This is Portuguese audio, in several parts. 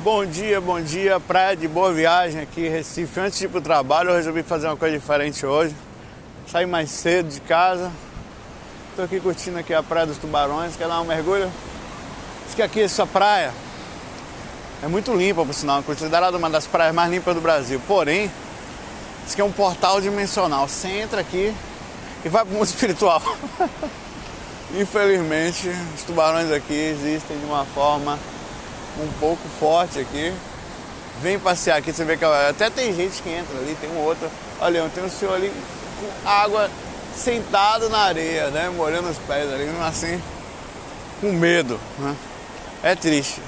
Bom dia, praia de Boa Viagem aqui em Recife. Antes de ir pro trabalho, eu resolvi fazer uma coisa diferente hoje. Saí mais cedo de casa. Tô aqui curtindo aqui a Praia dos Tubarões. Quer dar um mergulho? Diz que aqui essa praia é muito limpa, por sinal, considerada uma das praias mais limpas do Brasil. Porém, diz que é um portal dimensional. Você entra aqui e vai pro mundo espiritual. Infelizmente, os tubarões aqui existem de uma forma um pouco forte aqui. Vem passear aqui, você vê que até tem gente que entra ali, tem um outro. Olha, tem um senhor ali com água sentado na areia, né? Molhando os pés ali, mesmo assim, com medo, né? É triste,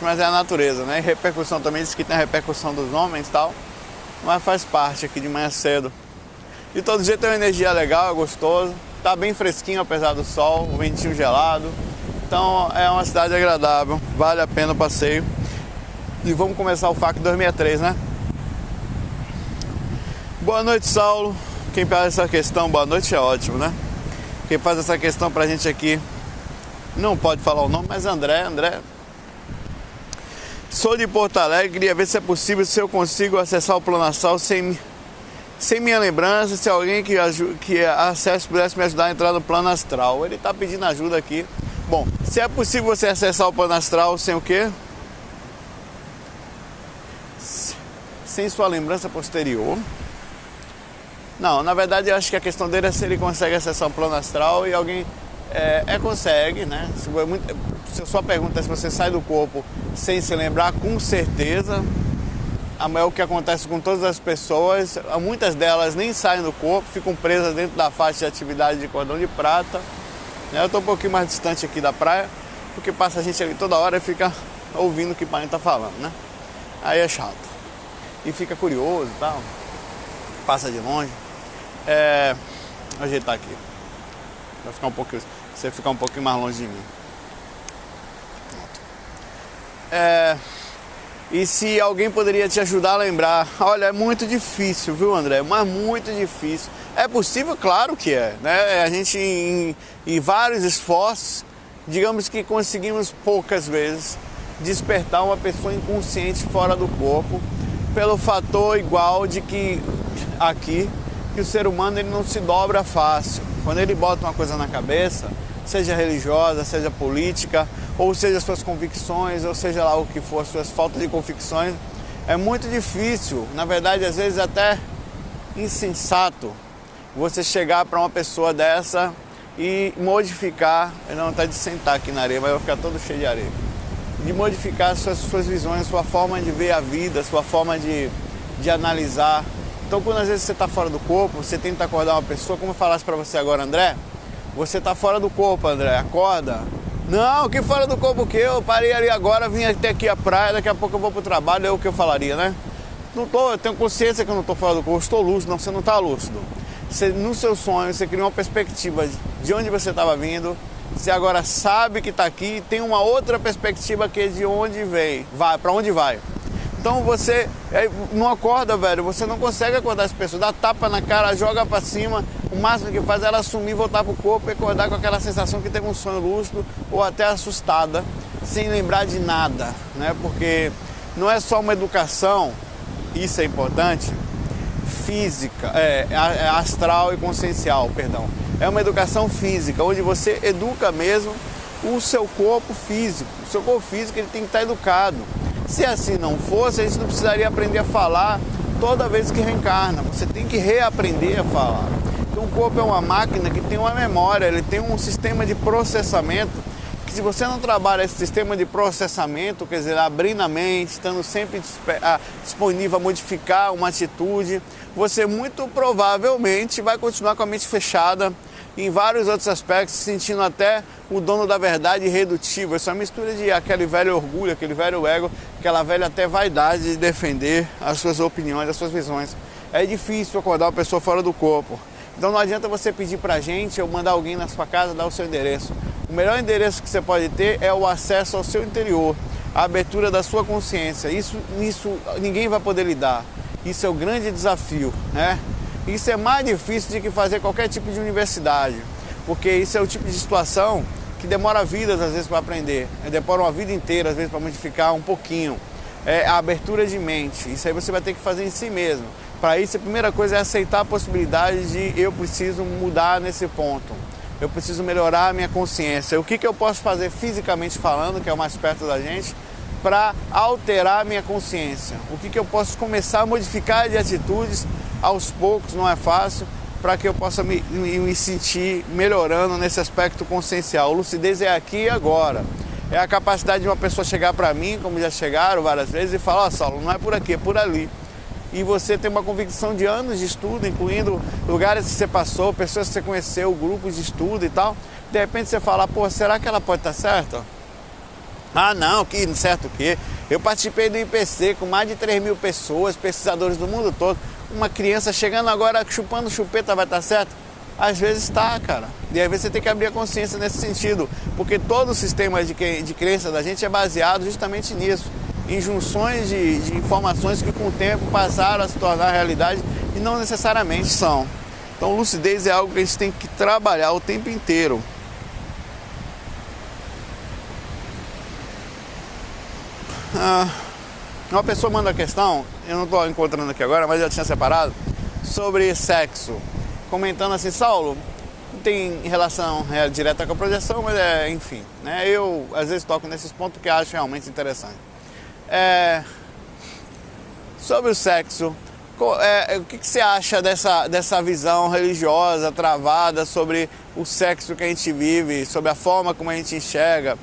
mas é a natureza, né? E repercussão também, diz que tem a repercussão dos homens e tal, mas faz parte aqui de manhã cedo. De todo jeito tem uma energia legal, é gostoso, tá bem fresquinho apesar do sol, o ventinho gelado. Então é uma cidade agradável, vale a pena o passeio. E vamos começar o FAQ 2003, né? Boa noite, Saulo. Quem faz essa questão, boa noite é ótimo, né? Quem faz essa questão pra gente aqui, não pode falar o nome, mas André. Sou de Porto Alegre, queria ver se é possível, se eu consigo acessar o plano astral sem minha lembrança, se alguém que acesse pudesse me ajudar a entrar no plano astral. Ele tá pedindo ajuda aqui. Bom, se é possível você acessar o plano astral sem o quê? Sem sua lembrança posterior. Não, na verdade eu acho que a questão dele é se ele consegue acessar o plano astral e alguém consegue, né? Se a sua pergunta é se você sai do corpo sem se lembrar, com certeza. É o que acontece com todas as pessoas. Muitas delas nem saem do corpo, ficam presas dentro da faixa de atividade de cordão de prata. Eu estou um pouquinho mais distante aqui da praia, porque passa a gente ali toda hora e fica ouvindo o que o pai está falando, né? Aí é chato. E fica curioso e tal. Passa de longe. Vou ajeitar aqui. Você ficar um pouquinho mais longe de mim. E se alguém poderia te ajudar a lembrar? Olha, é muito difícil, viu, André? Mas muito difícil. É possível? Claro que é, né? A gente, em vários esforços, digamos que conseguimos poucas vezes despertar uma pessoa inconsciente fora do corpo, pelo fator igual de que o ser humano ele não se dobra fácil. Quando ele bota uma coisa na cabeça, seja religiosa, seja política, ou seja suas convicções, ou seja lá o que for, suas faltas de convicções, é muito difícil, na verdade às vezes até insensato, você chegar para uma pessoa dessa e modificar, não está de sentar aqui na areia, mas vai ficar todo cheio de areia, de modificar suas visões, sua forma de ver a vida, sua forma de analisar. Então quando às vezes você está fora do corpo, você tenta acordar uma pessoa, como eu falasse para você agora, André, você está fora do corpo, André, acorda. Não, que fora do corpo que eu parei ali agora, vim até aqui a praia, daqui a pouco eu vou pro trabalho, é o que eu falaria, né? Eu tenho consciência que eu não estou fora do corpo, eu estou lúcido, não, você não está lúcido. No seu sonho, você cria uma perspectiva de onde você estava vindo, você agora sabe que está aqui, tem uma outra perspectiva que é de onde vem, para onde vai. Então você não acorda, velho, você não consegue acordar as pessoas, dá tapa na cara, joga pra cima, o máximo que faz é ela sumir, voltar pro corpo e acordar com aquela sensação que teve um sonho lúcido ou até assustada, sem lembrar de nada, né? Porque não é só uma educação, isso é importante, física, astral e consciencial, perdão. É uma educação física, onde você educa mesmo o seu corpo físico. O seu corpo físico ele tem que estar educado. Se assim não fosse, a gente não precisaria aprender a falar toda vez que reencarna. Você tem que reaprender a falar. Então o corpo é uma máquina que tem uma memória, ele tem um sistema de processamento, que se você não trabalha esse sistema de processamento, quer dizer, abrindo a mente, estando sempre disponível a modificar uma atitude, você muito provavelmente vai continuar com a mente fechada em vários outros aspectos, se sentindo até o dono da verdade irredutível. Essa é uma mistura de aquele velho orgulho, aquele velho ego, aquela velha até vaidade de defender as suas opiniões, as suas visões. É difícil acordar uma pessoa fora do corpo. Então não adianta você pedir pra gente ou mandar alguém na sua casa dar o seu endereço. O melhor endereço que você pode ter é o acesso ao seu interior, a abertura da sua consciência. Isso ninguém vai poder lhe dar. Isso é o grande desafio, né? Isso é mais difícil do que fazer qualquer tipo de universidade, porque isso é o tipo de situação que demora vidas às vezes para aprender, demora uma vida inteira às vezes para modificar um pouquinho. é a abertura de mente. Isso aí você vai ter que fazer em si mesmo. Para isso, a primeira coisa é aceitar a possibilidade de eu preciso mudar nesse ponto. Eu preciso melhorar a minha consciência. O que eu posso fazer fisicamente falando, que é o mais perto da gente, para alterar a minha consciência? O que eu posso começar a modificar de atitudes aos poucos, não é fácil, para que eu possa me sentir melhorando nesse aspecto consciencial. Lucidez é aqui e agora. É a capacidade de uma pessoa chegar para mim, como já chegaram várias vezes, e falar: ó, Saulo, não é por aqui, é por ali. E você tem uma convicção de anos de estudo, incluindo lugares que você passou, pessoas que você conheceu, grupos de estudo e tal. De repente você fala: pô, será que ela pode estar certa? Ah, não, que certo o quê? Eu participei do IPC com mais de 3.000 pessoas, pesquisadores do mundo todo. Uma criança chegando agora chupando chupeta vai estar certo? Às vezes está, cara. E às vezes você tem que abrir a consciência nesse sentido, porque todo o sistema de crença da gente é baseado justamente nisso, em junções de informações que com o tempo passaram a se tornar realidade e não necessariamente são. Então lucidez é algo que a gente tem que trabalhar o tempo inteiro. Uma pessoa manda a questão, eu não estou encontrando aqui agora, mas já tinha separado, sobre sexo, comentando assim: Saulo, não tem relação direta com a projeção, mas enfim, né? Eu às vezes toco nesses pontos que acho realmente interessante. Sobre o sexo, o que você acha dessa visão religiosa travada sobre o sexo que a gente vive, sobre a forma como a gente enxerga,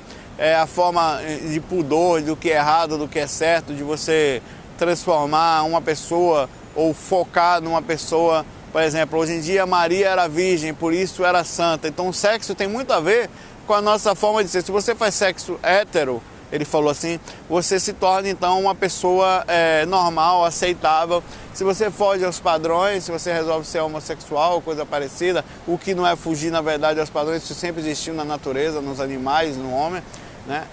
a forma de pudor, do que é errado, do que é certo, de você transformar uma pessoa ou focar numa pessoa? Por exemplo, hoje em dia Maria era virgem, por isso era santa. Então o sexo tem muito a ver com a nossa forma de ser. Se você faz sexo hétero, ele falou assim, você se torna então uma pessoa normal, aceitável. Se você foge aos padrões, se você resolve ser homossexual, coisa parecida, o que não é fugir na verdade aos padrões, isso sempre existiu na natureza, nos animais, no homem, né?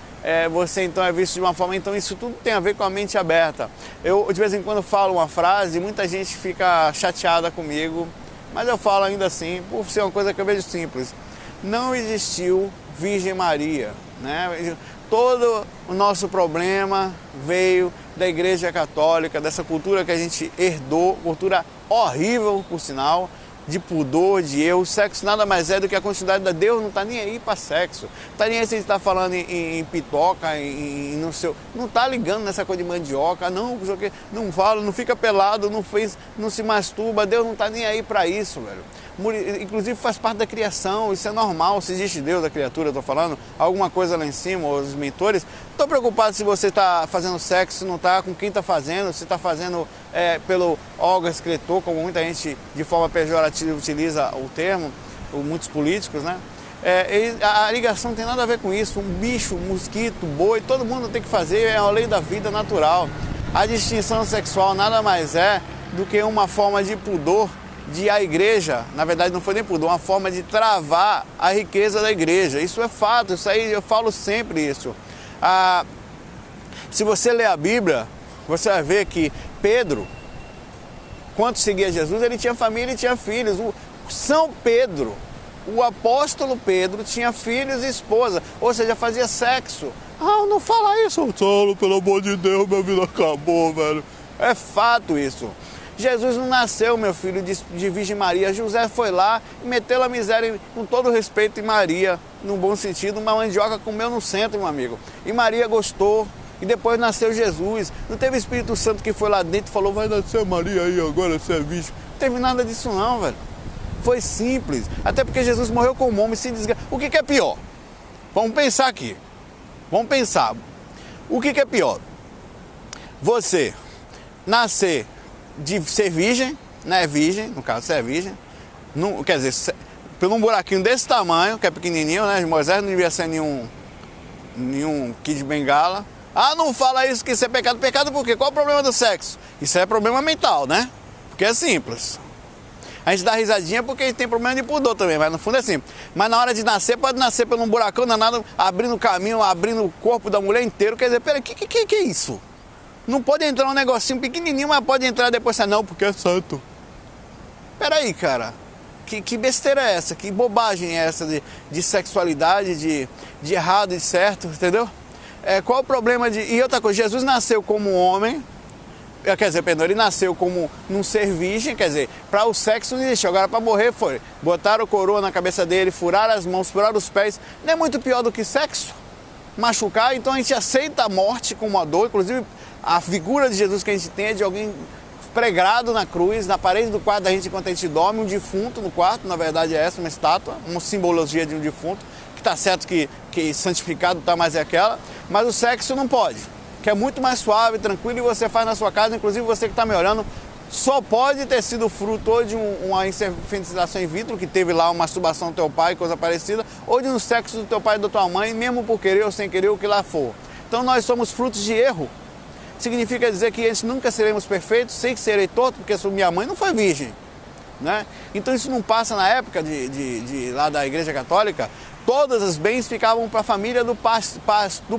Você então é visto de uma forma, então isso tudo tem a ver com a mente aberta. Eu de vez em quando falo uma frase, muita gente fica chateada comigo, mas eu falo ainda assim, por ser uma coisa que eu vejo simples. Não existiu Virgem Maria, né? Todo o nosso problema veio da Igreja Católica, dessa cultura que a gente herdou, cultura horrível, por sinal, de pudor, de erro. O sexo nada mais é do que a quantidade da Deus não está nem aí para sexo. Não está nem aí se a gente está falando em pitoca, no seu. Não está ligando nessa coisa de mandioca, não fala, não fica pelado, não se masturba. Deus não está nem aí para isso, velho. Inclusive faz parte da criação, isso é normal. Se existe Deus da criatura, eu estou falando, alguma coisa lá em cima, os mentores. Não estou preocupado se você está fazendo sexo, se não está, com quem está fazendo, se está fazendo pelo órgão excretor, como muita gente de forma pejorativa utiliza o termo, muitos políticos, né? A ligação não tem nada a ver com isso. Um bicho, um mosquito, boi, todo mundo tem que fazer, é a lei da vida natural. A distinção sexual nada mais é do que uma forma de pudor de a igreja, na verdade não foi nem pudor, uma forma de travar a riqueza da igreja. Isso é fato, isso aí eu falo sempre isso. Se você ler a Bíblia, você vai ver que Pedro, quando seguia Jesus, ele tinha família e tinha filhos. São Pedro, o apóstolo Pedro, tinha filhos e esposa, ou seja, fazia sexo. Não fala isso, Saulo, pelo amor de Deus, minha vida acabou, velho. É fato isso. Jesus não nasceu, meu filho, de Virgem Maria. José foi lá e meteu a miséria, com todo respeito, em Maria, no bom sentido. Uma mandioca comeu no centro, meu amigo. E Maria gostou. E depois nasceu Jesus. Não teve Espírito Santo que foi lá dentro e falou: vai nascer Maria aí agora, você é virgem. Não teve nada disso não, velho. Foi simples. Até porque Jesus morreu como homem, se desgraçou. O que é pior? Vamos pensar aqui. Vamos pensar. O que é pior? Você nascer de ser virgem, né? Virgem, no caso, você é virgem. Não, quer dizer, por um buraquinho desse tamanho, que é pequenininho, né? Moisés não devia ser nenhum Kid Bengala. Não fala isso, que isso é pecado. Pecado por quê? Qual é o problema do sexo? Isso é problema mental, né? Porque é simples. A gente dá risadinha porque a gente tem problema de pudor também, mas no fundo é simples. Mas na hora de nascer, pode nascer por um buracão danado, abrindo o caminho, abrindo o corpo da mulher inteiro. Quer dizer, peraí, que é isso? Não pode entrar um negocinho pequenininho, mas pode entrar depois. Não, porque é santo. Peraí, cara. Que besteira é essa? Que bobagem é essa de sexualidade, de errado e certo, entendeu? qual o problema de... E outra coisa, Jesus nasceu como homem, quer dizer, perdão, ele nasceu como um ser virgem, quer dizer, para o sexo não existe. Agora para morrer foi, botaram coroa na cabeça dele, furaram as mãos, furaram os pés. Não é muito pior do que sexo? Machucar, então a gente aceita a morte como uma dor. Inclusive a figura de Jesus que a gente tem é de alguém pregado na cruz, na parede do quarto da gente enquanto a gente dorme, um defunto no quarto, na verdade é essa, uma estátua, uma simbologia de um defunto, que está certo que santificado está mais é aquela, mas o sexo não pode, que é muito mais suave, tranquilo, e você faz na sua casa. Inclusive você que está me olhando, só pode ter sido fruto de uma fertilização in vitro, que teve lá uma masturbação do teu pai, coisa parecida, ou de um sexo do teu pai e da tua mãe, mesmo por querer ou sem querer, o que lá for. Então nós somos frutos de erro. Significa dizer que a gente nunca seremos perfeitos, sei que serei torto, porque minha mãe não foi virgem, né? Então isso não passa. Na época lá da Igreja Católica, todos os bens ficavam para a família do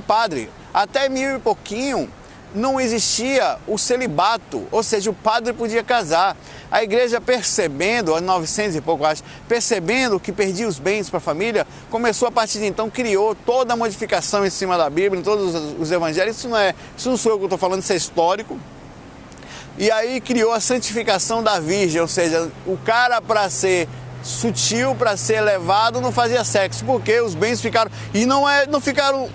padre. Até 1000 e pouquinho não existia o celibato, ou seja, o padre podia casar. A igreja, percebendo, aos 900 e pouco, acho, percebendo que perdia os bens para a família, começou a partir de então, criou toda a modificação em cima da Bíblia, em todos os evangelhos. Isso não sou eu que estou falando, isso é histórico. E aí criou a santificação da virgem, ou seja, o cara, para ser sutil, para ser elevado, não fazia sexo, porque os bens ficaram, e não ficaram,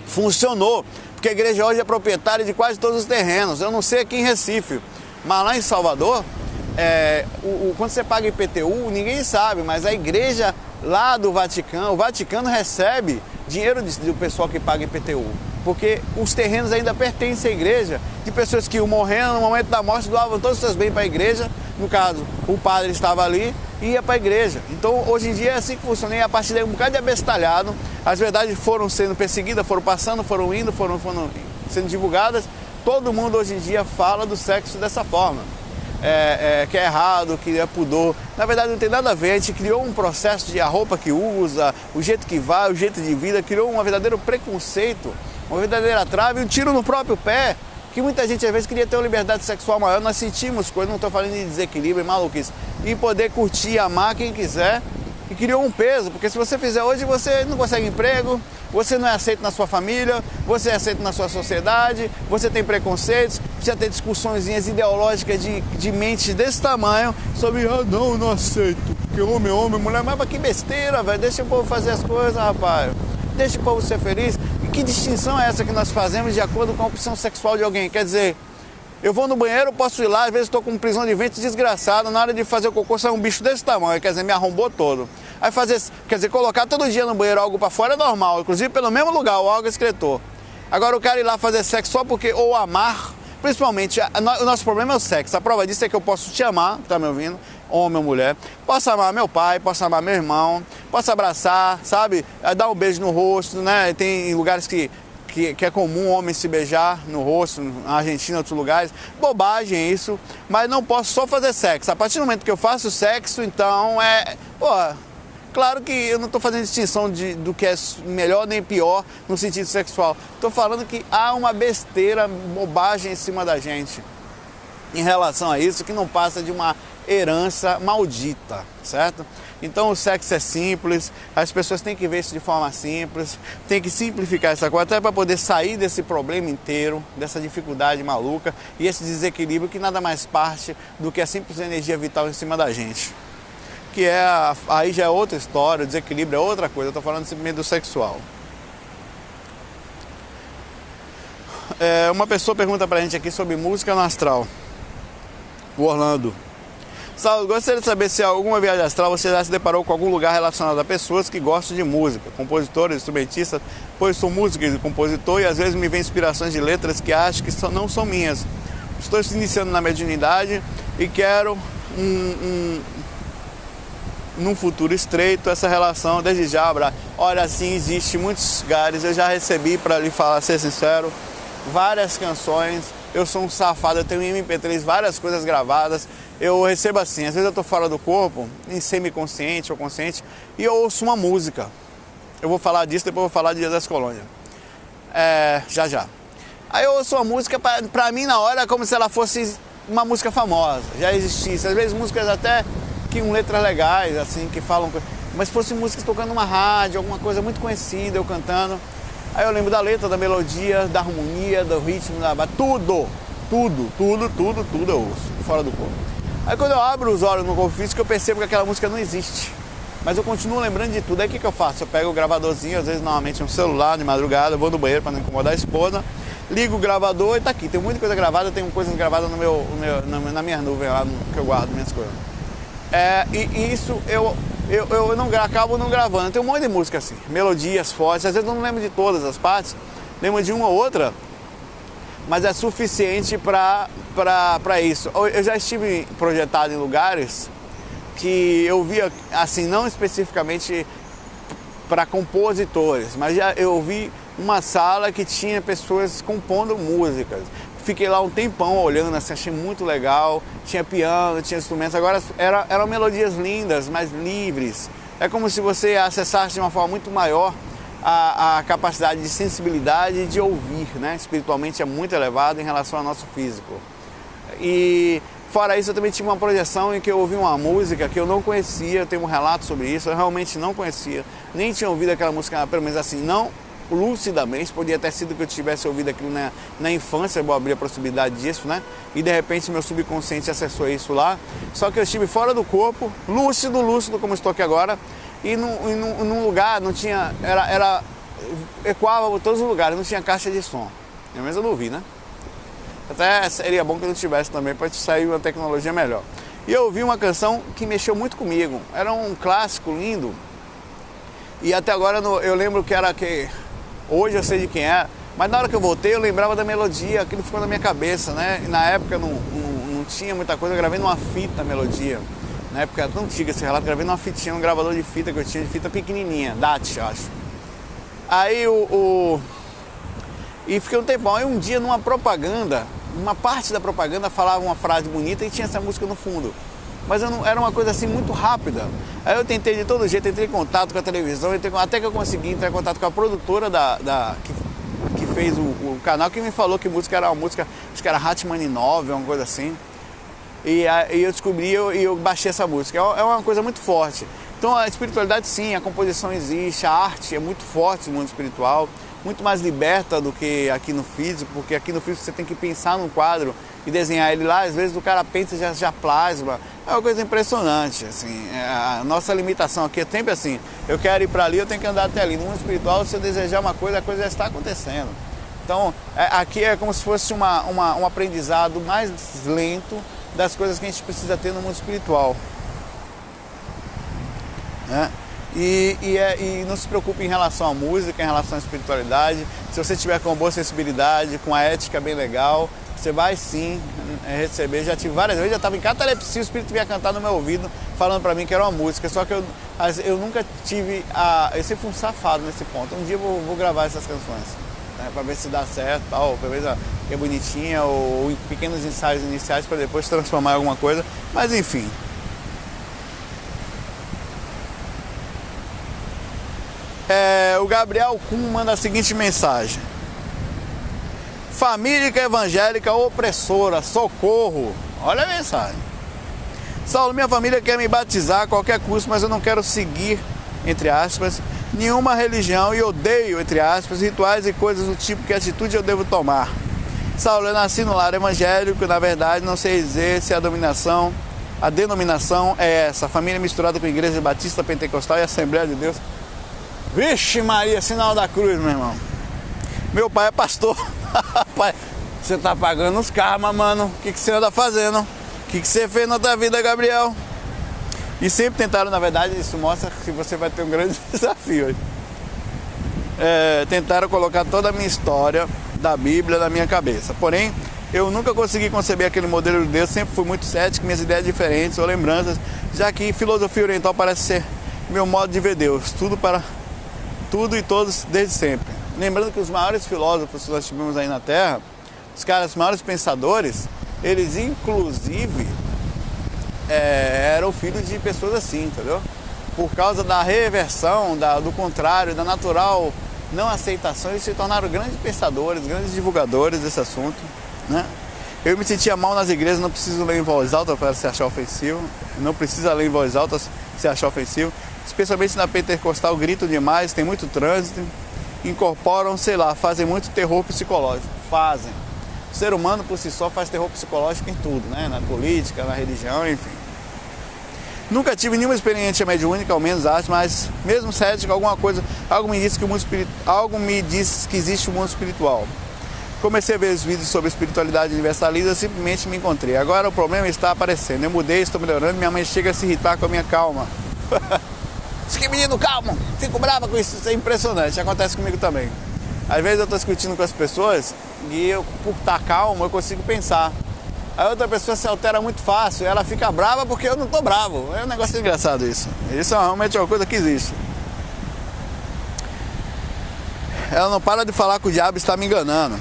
funcionou. Porque a igreja hoje é proprietária de quase todos os terrenos. Eu não sei aqui em Recife, mas lá em Salvador, quando você paga IPTU, ninguém sabe, mas a igreja lá do Vaticano, o Vaticano recebe dinheiro do pessoal que paga IPTU, porque os terrenos ainda pertencem à igreja, de pessoas que morreram no momento da morte, doavam todos os seus bens para a igreja. No caso, o padre estava ali e ia para a igreja. Então, hoje em dia é assim que funciona. E a partir daí, um bocado de abestalhado, as verdades foram sendo perseguidas, foram passando, foram indo, foram sendo divulgadas. Todo mundo hoje em dia fala do sexo dessa forma, que é errado, que é pudor. Na verdade, não tem nada a ver. A gente criou um processo de a roupa que usa, o jeito que vai, o jeito de vida, criou um verdadeiro preconceito, uma verdadeira trave, um tiro no próprio pé, que muita gente às vezes queria ter uma liberdade sexual maior. Nós sentimos coisas, não estou falando de desequilíbrio e maluquice, e poder curtir, amar quem quiser, e criou um peso, porque se você fizer hoje, você não consegue emprego, você não é aceito na sua família, você é aceito na sua sociedade, você tem preconceitos, precisa ter discussõezinhas ideológicas de mente desse tamanho, sobre, não aceito, porque homem é homem, mulher, mas que besteira, velho, deixa o povo fazer as coisas, rapaz, deixa o povo ser feliz. Que distinção é essa que nós fazemos de acordo com a opção sexual de alguém? Quer dizer, eu vou no banheiro, posso ir lá, às vezes estou com prisão de ventre desgraçado, na hora de fazer o cocô sai um bicho desse tamanho, quer dizer, me arrombou todo. Aí quer dizer, colocar todo dia no banheiro algo para fora é normal, inclusive pelo mesmo lugar, o algo excretor. Agora eu quero ir lá fazer sexo só porque, ou amar, principalmente, o nosso problema é o sexo. A prova disso é que eu posso te amar, tá me ouvindo? Homem ou mulher, posso amar meu pai, posso amar meu irmão, posso abraçar, sabe, dar um beijo no rosto, né? Tem lugares que é comum homem se beijar no rosto, na Argentina, em outros lugares, bobagem isso, mas não posso só fazer sexo. A partir do momento que eu faço sexo, então claro que eu não estou fazendo distinção do que é melhor nem pior no sentido sexual, estou falando que há uma besteira, bobagem em cima da gente em relação a isso, que não passa de uma herança maldita, certo? Então o sexo é simples, as pessoas têm que ver isso de forma simples, tem que simplificar essa coisa, até para poder sair desse problema inteiro, dessa dificuldade maluca e esse desequilíbrio que nada mais parte do que a simples energia vital em cima da gente. Que aí já é outra história, o desequilíbrio é outra coisa, eu estou falando simplesmente do sexual. Uma pessoa pergunta pra gente aqui sobre música no astral. O Orlando. Saulo, gostaria de saber se em alguma viagem astral você já se deparou com algum lugar relacionado a pessoas que gostam de música, compositores, instrumentistas, pois sou músico e compositor e às vezes me vem inspirações de letras que acho que não são minhas. Estou se iniciando na mediunidade e quero num futuro estreito essa relação, desde já, olha, sim, existe muitos lugares, eu já recebi, para lhe falar, ser sincero, várias canções. Eu sou um safado, eu tenho em MP3 várias coisas gravadas. Eu recebo assim, às vezes eu estou fora do corpo, em semi-consciente ou consciente, e eu ouço uma música. Eu vou falar disso, depois eu vou falar de Dia das Colônias. Já. Aí eu ouço uma música, pra mim na hora é como se ela fosse uma música famosa, já existisse. Às vezes músicas até com letras legais, assim, que falam... Mas se fosse músicas tocando numa rádio, alguma coisa muito conhecida, eu cantando. Aí eu lembro da letra, da melodia, da harmonia, do ritmo, tudo eu ouço, fora do corpo. Aí quando eu abro os olhos no corpo físico, eu percebo que aquela música não existe. Mas eu continuo lembrando de tudo. Aí o que eu faço? Eu pego o gravadorzinho, às vezes normalmente um celular de madrugada, eu vou no banheiro para não incomodar a esposa, ligo o gravador e tá aqui. Tem muita coisa gravada, tem coisas gravadas na minha nuvem lá que eu guardo minhas coisas. E isso eu não acabo não gravando. Tem um monte de música assim, melodias fortes, às vezes eu não lembro de todas as partes, lembro de uma ou outra, mas é suficiente para isso. Eu já estive projetado em lugares que eu via, assim, não especificamente para compositores, mas eu vi uma sala que tinha pessoas compondo músicas. Fiquei lá um tempão olhando, assim, achei muito legal, tinha piano, tinha instrumentos, agora eram melodias lindas, mais livres. É como se você acessasse de uma forma muito maior a capacidade de sensibilidade de ouvir, né? Espiritualmente é muito elevado em relação ao nosso físico. E fora isso, eu também tive uma projeção em que eu ouvi uma música que eu não conhecia, eu tenho um relato sobre isso, eu realmente não conhecia, nem tinha ouvido aquela música, pelo menos assim, não lucidamente, podia ter sido que eu tivesse ouvido aquilo na infância, eu vou abrir a possibilidade disso, né? E de repente meu subconsciente acessou isso lá, só que eu estive fora do corpo, lúcido como estou aqui agora, e num lugar não tinha, ecoava por todos os lugares, não tinha caixa de som. Eu mesmo não ouvi, né? Até seria bom que não tivesse também, para sair uma tecnologia melhor. E eu ouvi uma canção que mexeu muito comigo, era um clássico lindo, e até agora eu lembro que hoje eu sei de quem é, mas na hora que eu voltei eu lembrava da melodia, aquilo ficou na minha cabeça, né? E na época não tinha muita coisa, eu gravei numa fita a melodia. Na época não tinha esse relato, gravei numa fitinha, um gravador de fita que eu tinha, de fita pequenininha, DAT, acho. Aí e fiquei um tempão, aí um dia numa propaganda, uma parte da propaganda falava uma frase bonita e tinha essa música no fundo. Mas era uma coisa assim muito rápida. Aí eu tentei de todo jeito, entrei em contato com a televisão, até que eu consegui entrar em contato com a produtora que fez o canal, que me falou que música era uma música, acho que era Hatman 9, uma coisa assim. E eu descobri e eu baixei essa música. É uma coisa muito forte. Então a espiritualidade sim, a composição existe, a arte é muito forte no mundo espiritual, muito mais liberta do que aqui no físico, porque aqui no físico você tem que pensar num quadro e desenhar ele lá, às vezes o cara pensa e já plasma. É uma coisa impressionante, assim, a nossa limitação aqui é sempre assim, eu quero ir para ali, eu tenho que andar até ali. No mundo espiritual, se eu desejar uma coisa, a coisa já está acontecendo. Então, aqui é como se fosse um aprendizado mais lento das coisas que a gente precisa ter no mundo espiritual, né? E não se preocupe em relação à música, em relação à espiritualidade. Se você tiver com boa sensibilidade, com a ética bem legal, você vai sim receber. Já tive várias vezes, já estava em catalepsia, o espírito vinha cantar no meu ouvido, falando para mim que era uma música. Só que eu nunca tive eu sempre fui um safado nesse ponto. Um dia eu vou gravar essas canções, né, para ver se dá certo, tal, para ver que é bonitinha, ou em pequenos ensaios iniciais para depois transformar em alguma coisa. Mas enfim. O Gabriel Kuhn manda a seguinte mensagem: família evangélica opressora, socorro. Olha a mensagem. Saulo, minha família quer me batizar a qualquer custo, mas eu não quero seguir, entre aspas, nenhuma religião e odeio, entre aspas, rituais e coisas do tipo. Que atitude eu devo tomar? Saulo, eu nasci no lar evangélico, na verdade não sei dizer se a denominação é essa, família misturada com igreja batista, pentecostal e Assembleia de Deus. Vixe Maria, sinal da cruz, meu irmão. Meu pai é pastor. Pai, você tá pagando os karma, mano. O que você anda fazendo? O que você fez na tua vida, Gabriel? E sempre tentaram, na verdade, isso mostra que você vai ter um grande desafio hoje. Tentaram colocar toda a minha história da Bíblia na minha cabeça. Porém, eu nunca consegui conceber aquele modelo de Deus. Sempre fui muito cético, minhas ideias diferentes ou lembranças, já que filosofia oriental parece ser meu modo de ver Deus. Tudo e todos desde sempre. Lembrando que os maiores filósofos que nós tivemos aí na Terra, os maiores pensadores, eles inclusive eram filhos de pessoas assim, entendeu? Por causa da reversão, do contrário, da natural não aceitação, eles se tornaram grandes pensadores, grandes divulgadores desse assunto, né? Eu me sentia mal nas igrejas, não preciso ler em voz alta para se achar ofensivo, não precisa ler em voz alta se achar ofensivo. Especialmente na pentecostal, grito demais, tem muito trânsito. incorporam, sei lá, fazem muito terror psicológico. Fazem. O ser humano por si só faz terror psicológico em tudo, né? Na política, na religião, enfim. Nunca tive nenhuma experiência mediúnica, ao menos acho, mas mesmo cético, algo me disse que existe um mundo espiritual. Comecei a ver os vídeos sobre espiritualidade universalista, simplesmente me encontrei. Agora o problema está aparecendo. Eu mudei, estou melhorando, minha mãe chega a se irritar com a minha calma. Que menino calmo, fico brava com isso é impressionante, acontece comigo também. Às vezes eu estou discutindo com as pessoas e eu, por estar calmo, eu consigo pensar. A outra pessoa se altera muito fácil, ela fica brava porque eu não estou bravo. É um negócio engraçado isso. Isso realmente é uma coisa que existe. Ela não para de falar que o diabo está me enganando.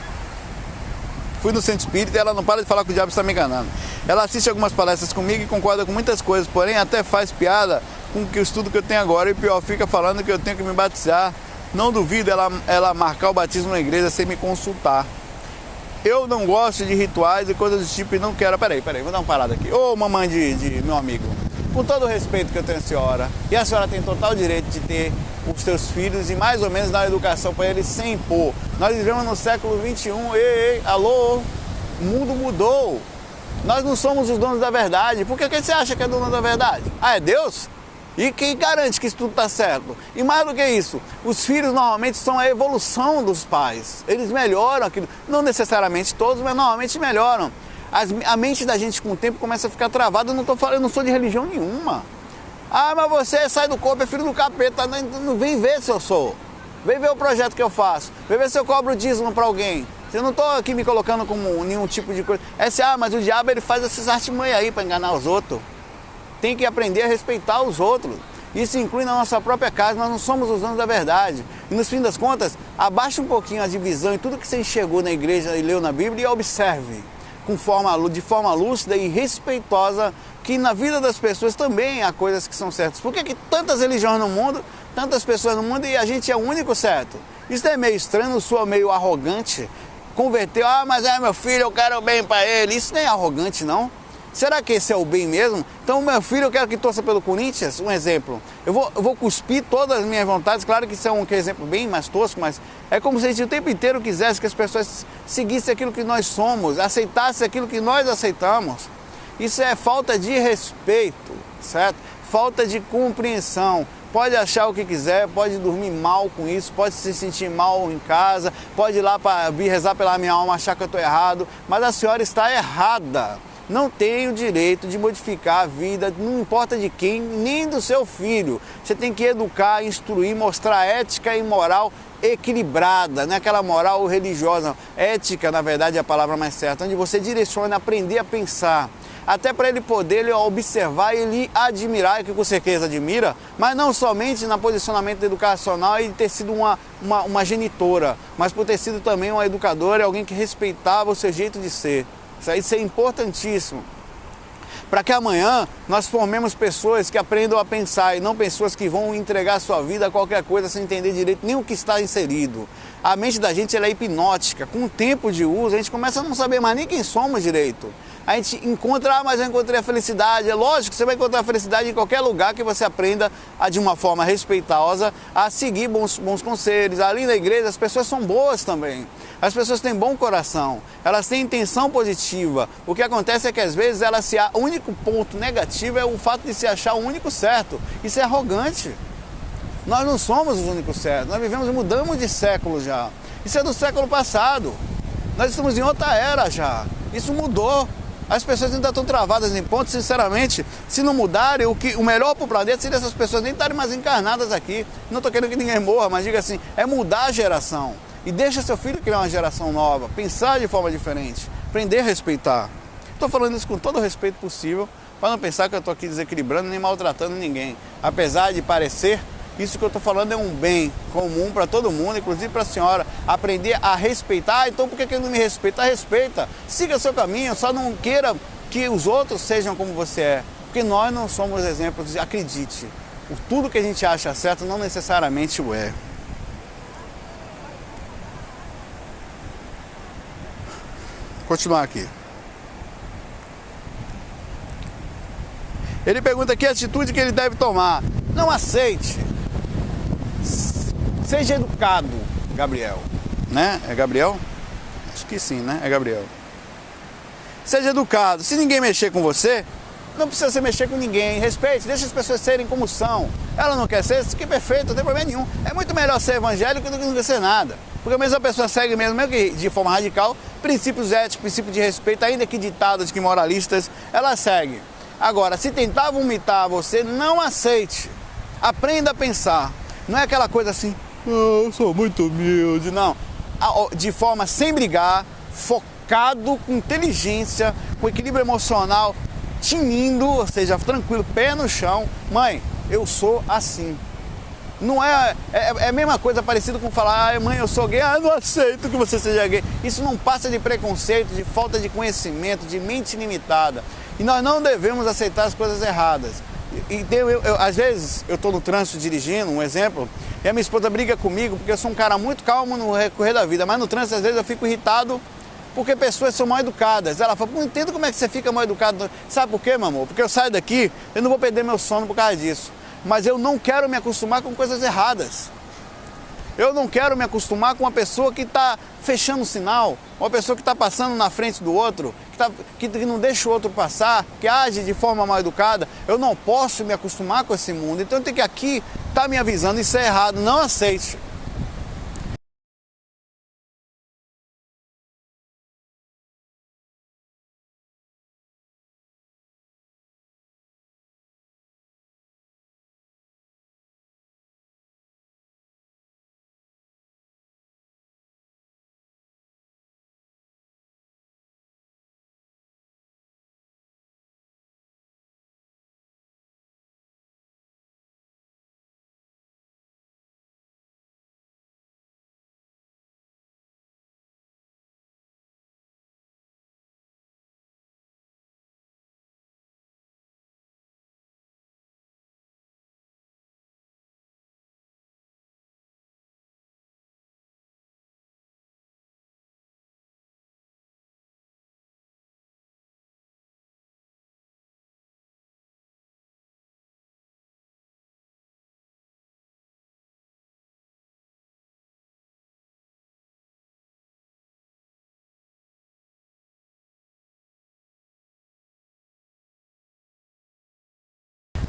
Fui no centro espírita e ela não para de falar que o diabo está me enganando. Ela assiste algumas palestras comigo e concorda com muitas coisas, porém até faz piada com o estudo que eu tenho agora e pior, fica falando que eu tenho que me batizar. Não duvido ela marcar o batismo na igreja sem me consultar. Eu não gosto de rituais e coisas do tipo e não quero... Peraí, vou dar uma parada aqui. Ô mamãe de meu amigo, com todo o respeito que eu tenho a senhora, e a senhora tem total direito de ter os seus filhos e mais ou menos dar educação para eles sem impor. Nós vivemos no século XXI, alô, o mundo mudou. Nós não somos os donos da verdade. Por que você acha que é dono da verdade? Ah, é Deus? E quem garante que isso tudo está certo? E mais do que isso, os filhos normalmente são a evolução dos pais. Eles melhoram aquilo, não necessariamente todos, mas normalmente melhoram. A mente da gente com o tempo começa a ficar travada. Eu não sou de religião nenhuma. Ah, mas você sai do corpo, é filho do capeta, não vem ver se eu sou. Vem ver o projeto que eu faço, vem ver se eu cobro dízimo para alguém. Eu não estou aqui me colocando como nenhum tipo de coisa. Mas o diabo ele faz essas artimanhas aí para enganar os outros. Tem que aprender a respeitar os outros. Isso inclui na nossa própria casa, nós não somos os donos da verdade. E no fim das contas, abaixa um pouquinho a divisão e tudo que você enxergou na igreja e leu na Bíblia e observe de forma lúcida e respeitosa que na vida das pessoas também há coisas que são certas. Por que tantas religiões no mundo, tantas pessoas no mundo e a gente é o único certo? Isso é meio estranho, não soa meio arrogante? Converteu, mas é meu filho, eu quero o bem para ele. Isso nem é arrogante, não. Será que esse é o bem mesmo? Então, meu filho, eu quero que torça pelo Corinthians, um exemplo. Eu vou cuspir todas as minhas vontades, claro que isso é um exemplo bem mais tosco, mas é como se a gente o tempo inteiro quisesse que as pessoas seguissem aquilo que nós somos, aceitassem aquilo que nós aceitamos. Isso é falta de respeito, certo? Falta de compreensão. Pode achar o que quiser, pode dormir mal com isso, pode se sentir mal em casa, pode ir lá para vir rezar pela minha alma, achar que eu estou errado, mas a senhora está errada. Não tem o direito de modificar a vida, não importa de quem, nem do seu filho. Você tem que educar, instruir, mostrar ética e moral equilibrada, não é aquela moral religiosa. Ética, na verdade, é a palavra mais certa, onde você direciona, aprender a pensar. Até para ele poder observar e lhe admirar, que com certeza admira, mas não somente no posicionamento educacional e ter sido uma genitora, mas por ter sido também uma educadora, alguém que respeitava o seu jeito de ser. Isso é importantíssimo. Para que amanhã nós formemos pessoas que aprendam a pensar e não pessoas que vão entregar a sua vida a qualquer coisa sem entender direito nem o que está inserido. A mente da gente ela é hipnótica. Com o tempo de uso, a gente começa a não saber mais nem quem somos direito. A gente encontra, mas eu encontrei a felicidade. É lógico que você vai encontrar a felicidade em qualquer lugar que você aprenda de uma forma respeitosa a seguir bons conselhos. Ali na igreja as pessoas são boas também. As pessoas têm bom coração, elas têm intenção positiva. O que acontece é que às vezes o único ponto negativo é o fato de se achar o único certo. Isso é arrogante. Nós não somos os únicos certos, nós mudamos de século já. Isso é do século passado. Nós estamos em outra era já. Isso mudou. As pessoas ainda estão travadas em pontos, sinceramente, se não mudarem, o melhor para o planeta seria essas pessoas nem estarem mais encarnadas aqui. Não estou querendo que ninguém morra, mas diga assim, é mudar a geração. E deixa seu filho criar uma geração nova, pensar de forma diferente, aprender a respeitar. Estou falando isso com todo o respeito possível, para não pensar que eu estou aqui desequilibrando nem maltratando ninguém. Apesar de parecer, isso que eu estou falando é um bem comum para todo mundo, inclusive para a senhora. Aprender a respeitar. Então por que ele não me respeita? Respeita. Siga seu caminho, só não queira que os outros sejam como você é. Porque nós não somos exemplos, acredite. Tudo que a gente acha certo não necessariamente o é. Vou continuar aqui. Ele pergunta que atitude que ele deve tomar. Não aceite. Seja educado. Gabriel, né? É Gabriel? Acho que sim, né? É Gabriel. Seja educado. Se ninguém mexer com você, não precisa você mexer com ninguém. Respeite, deixa as pessoas serem como são. Ela não quer ser, isso que é perfeito, não tem problema nenhum. É muito melhor ser evangélico do que não ser nada. Porque mesmo a pessoa segue mesmo que de forma radical, princípios éticos, princípios de respeito, ainda que ditados, que moralistas, ela segue. Agora, se tentar vomitar você, não aceite. Aprenda a pensar. Não é aquela coisa assim, eu sou muito humilde, não. De forma sem brigar, focado, com inteligência, com equilíbrio emocional, tinindo, ou seja, tranquilo, pé no chão. Mãe, eu sou assim. Não é a mesma coisa parecida com falar, mãe, eu sou gay, não aceito que você seja gay. Isso não passa de preconceito, de falta de conhecimento, de mente limitada. E nós não devemos aceitar as coisas erradas. Às vezes eu estou no trânsito dirigindo, um exemplo, e a minha esposa briga comigo porque eu sou um cara muito calmo no recorrer da vida, mas no trânsito às vezes eu fico irritado porque pessoas são mal educadas. Ela fala, não entendo como é que você fica mal educado. Sabe por quê, meu amor? Porque eu saio daqui, eu não vou perder meu sono por causa disso. Mas eu não quero me acostumar com coisas erradas. Eu não quero me acostumar com uma pessoa que está fechando o sinal, uma pessoa que está passando na frente do outro, que não deixa o outro passar, que age de forma mal educada. Eu não posso me acostumar com esse mundo. Então eu tenho que aqui estar me avisando, isso é errado, não aceite.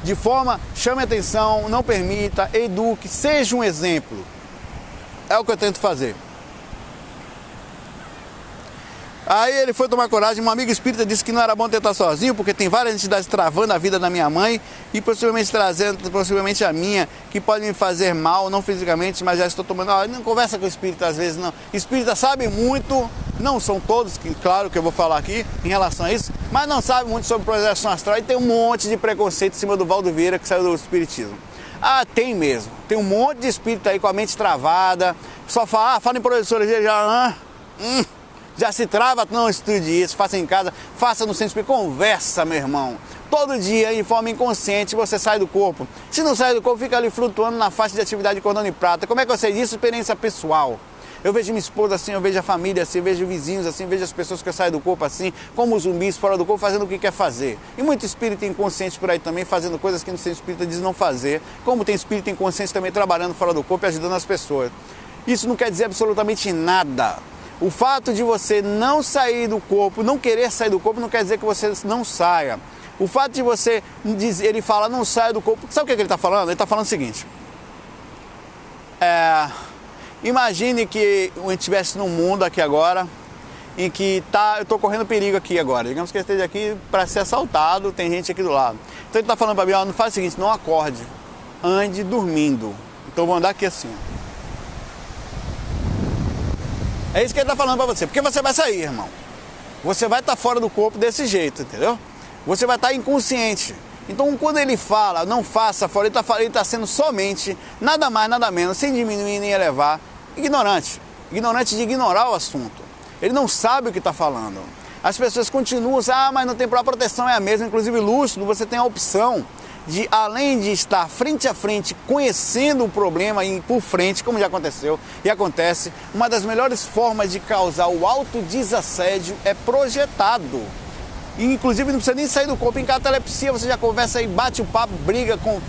De forma, chame atenção, não permita, eduque, seja um exemplo. É o que eu tento fazer. Aí ele foi tomar coragem, um amigo espírita disse que não era bom tentar sozinho, porque tem várias entidades travando a vida da minha mãe e possivelmente a minha, que podem me fazer mal, não fisicamente, mas já estou tomando... Não conversa com o espírita às vezes, não. Espírita sabe muito, não são todos, claro que eu vou falar aqui em relação a isso, mas não sabe muito sobre projeção astral e tem um monte de preconceito em cima do Valdo Vieira que saiu do espiritismo. Ah, tem mesmo. Tem um monte de espírita aí com a mente travada, só fala em projeção, já se trava, não estude isso, faça em casa, faça no centro espírita, conversa, meu irmão. Todo dia, em forma inconsciente, você sai do corpo. Se não sai do corpo, fica ali flutuando na faixa de atividade de cordão de prata. Como é que eu sei disso? Experiência pessoal. Eu vejo minha esposa assim, eu vejo a família assim, eu vejo vizinhos assim, eu vejo as pessoas que saem do corpo assim, como zumbis fora do corpo, fazendo o que quer fazer. E muito espírito inconsciente por aí também, fazendo coisas que no centro espírita diz não fazer. Como tem espírito inconsciente também trabalhando fora do corpo e ajudando as pessoas. Isso não quer dizer absolutamente nada. O fato de você não sair do corpo, não querer sair do corpo, não quer dizer que você não saia. O fato de você dizer, ele fala, não saia do corpo, sabe o que ele está falando? Ele está falando o seguinte. Imagine que eu estivesse num mundo aqui agora, em que eu estou correndo perigo aqui agora. Digamos que eu esteja aqui para ser assaltado, tem gente aqui do lado. Então ele está falando para mim, não faz o seguinte, não acorde, ande dormindo. Então eu vou andar aqui assim. É isso que ele está falando para você, porque você vai sair, irmão. Você vai estar fora do corpo desse jeito, entendeu? Você vai estar inconsciente. Então, quando ele fala, não faça fora, ele está sendo somente, nada mais, nada menos, sem diminuir nem elevar, ignorante. Ignorante de ignorar o assunto. Ele não sabe o que está falando. As pessoas continuam, mas não tem prova, a proteção é a mesma. Inclusive, lúcido, você tem a opção de, além de estar frente a frente, conhecendo o problema e por frente, como já aconteceu e acontece, uma das melhores formas de causar o autodesassédio é projetado. E, inclusive, não precisa nem sair do corpo. Em catalepsia, você já conversa aí, bate o papo, briga com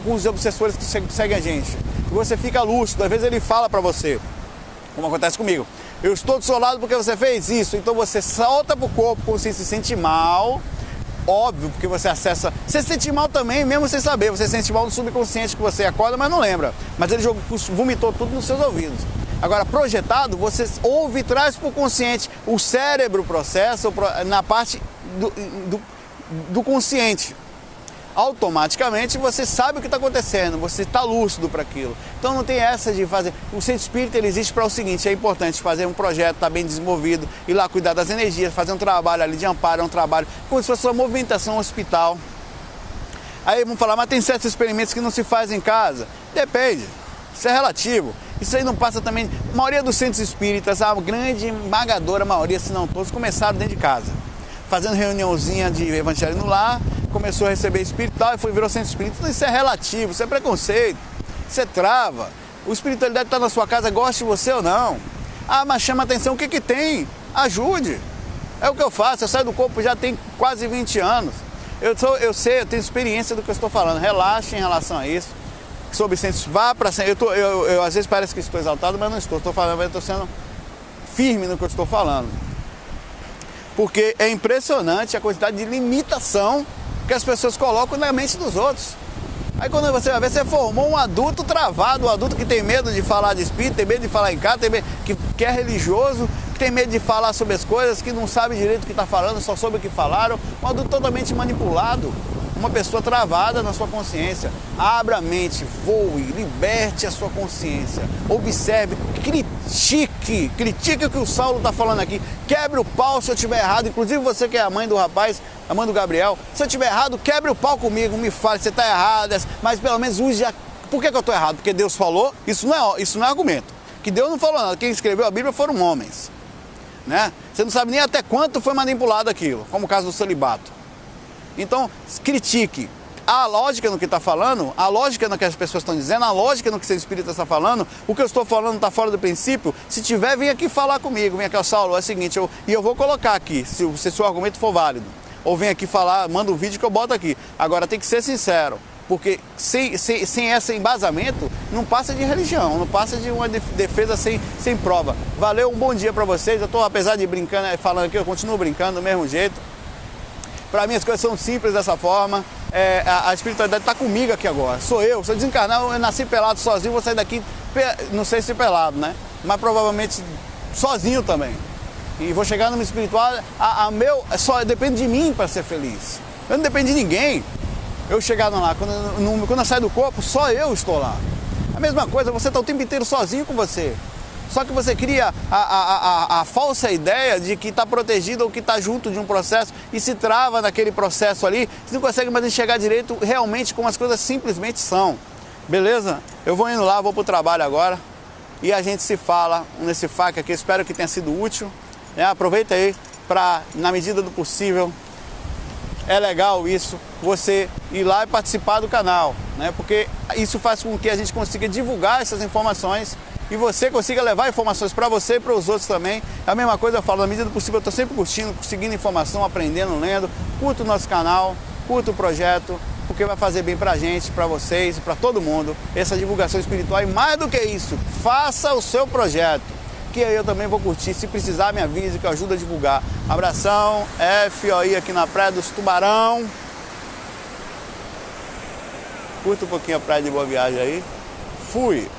os obsessores que seguem a gente. E você fica lúcido, às vezes ele fala para você. como acontece comigo. Eu estou do seu lado porque você fez isso, então você solta pro corpo quando você se sente mal, óbvio, porque você acessa, você se sente mal também, mesmo sem saber, você se sente mal no subconsciente que você acorda, mas não lembra, mas ele vomitou tudo nos seus ouvidos. Agora, projetado, você ouve e traz pro consciente, o cérebro processa na parte do consciente. Automaticamente você sabe o que está acontecendo, você está lúcido para aquilo. Então não tem essa de fazer. O centro espírita ele existe para o seguinte: é importante fazer um projeto, estar bem desenvolvido, ir lá cuidar das energias, fazer um trabalho ali de amparo, um trabalho como se fosse uma movimentação hospital. Aí vamos falar, mas tem certos experimentos que não se faz em casa. Depende, isso é relativo. Isso aí não passa também. A maioria dos centros espíritas, a grande esmagadora maioria, se não todos, começaram dentro de casa, fazendo reuniãozinha de evangelho no lar. Começou a receber espiritual e virou centro espírita. Então isso é relativo, isso é preconceito, isso é trava. O espiritualidade está na sua casa, goste de você ou não. Ah, mas chama atenção, o que que tem? Ajude. É o que eu faço, eu saio do corpo já tem quase 20 anos. Eu sei, eu tenho experiência do que eu estou falando. Relaxe em relação a isso. Sobre centros, vá para centro. Eu às vezes parece que estou exaltado, mas não estou. Estou falando, eu estou sendo firme no que eu estou falando. Porque é impressionante a quantidade de limitação que as pessoas colocam na mente dos outros. Aí quando você vai ver, você formou um adulto travado, um adulto que tem medo de falar de espírito, tem medo de falar em casa, tem medo, que é religioso, que tem medo de falar sobre as coisas, que não sabe direito o que está falando, só soube o que falaram, um adulto totalmente manipulado, uma pessoa travada na sua consciência. Abra a mente, voe, liberte a sua consciência, observe, critique o que o Saulo está falando aqui, quebre o pau se eu estiver errado, inclusive você que é a mãe do rapaz, a mãe do Gabriel, se eu estiver errado, quebre o pau comigo, me fale, você está errado, mas pelo menos use a... Por que eu estou errado? Porque Deus falou, isso não é argumento, que Deus não falou nada, quem escreveu a Bíblia foram homens, né? Você não sabe nem até quanto foi manipulado aquilo, como o caso do celibato. Então, critique a lógica no que está falando, a lógica no que as pessoas estão dizendo, a lógica no que o seu espírito está falando, o que eu estou falando está fora do princípio. Se tiver, vem aqui falar comigo, vem aqui, ó, Saulo, é o seguinte, eu vou colocar aqui, se seu argumento for válido. Ou vem aqui falar, manda um vídeo que eu boto aqui. Agora tem que ser sincero, porque sem esse embasamento, não passa de religião, não passa de uma defesa sem prova. Valeu, um bom dia para vocês. Eu estou, apesar de brincando, falando aqui, eu continuo brincando do mesmo jeito. Para mim as coisas são simples dessa forma. A espiritualidade está comigo aqui agora. Sou eu desencarnar, eu nasci pelado sozinho, vou sair daqui, não sei se pelado, né? Mas provavelmente sozinho também. E vou chegar no mundo espiritual, só depende de mim para ser feliz. Eu não dependo de ninguém. Eu chegar lá, quando eu saio do corpo, só eu estou lá. A mesma coisa, você está o tempo inteiro sozinho com você. Só que você cria a falsa ideia de que está protegido ou que está junto de um processo e se trava naquele processo ali, você não consegue mais enxergar direito realmente como as coisas simplesmente são. Beleza? Eu vou indo lá, vou para o trabalho agora e a gente se fala nesse FAQ aqui, espero que tenha sido útil. Aproveita aí para, na medida do possível, é legal isso, você ir lá e participar do canal, né? Porque isso faz com que a gente consiga divulgar essas informações e você consiga levar informações para você e para os outros também. A mesma coisa eu falo, na medida do possível eu estou sempre curtindo, conseguindo informação, aprendendo, lendo. Curta o nosso canal, curta o projeto, porque vai fazer bem para a gente, para vocês e para todo mundo essa divulgação espiritual. E mais do que isso, faça o seu projeto, que aí eu também vou curtir. Se precisar, me avise que eu ajudo a divulgar. Abração, FOI aqui na Praia dos Tubarão. Curta um pouquinho a praia de Boa Viagem aí. Fui!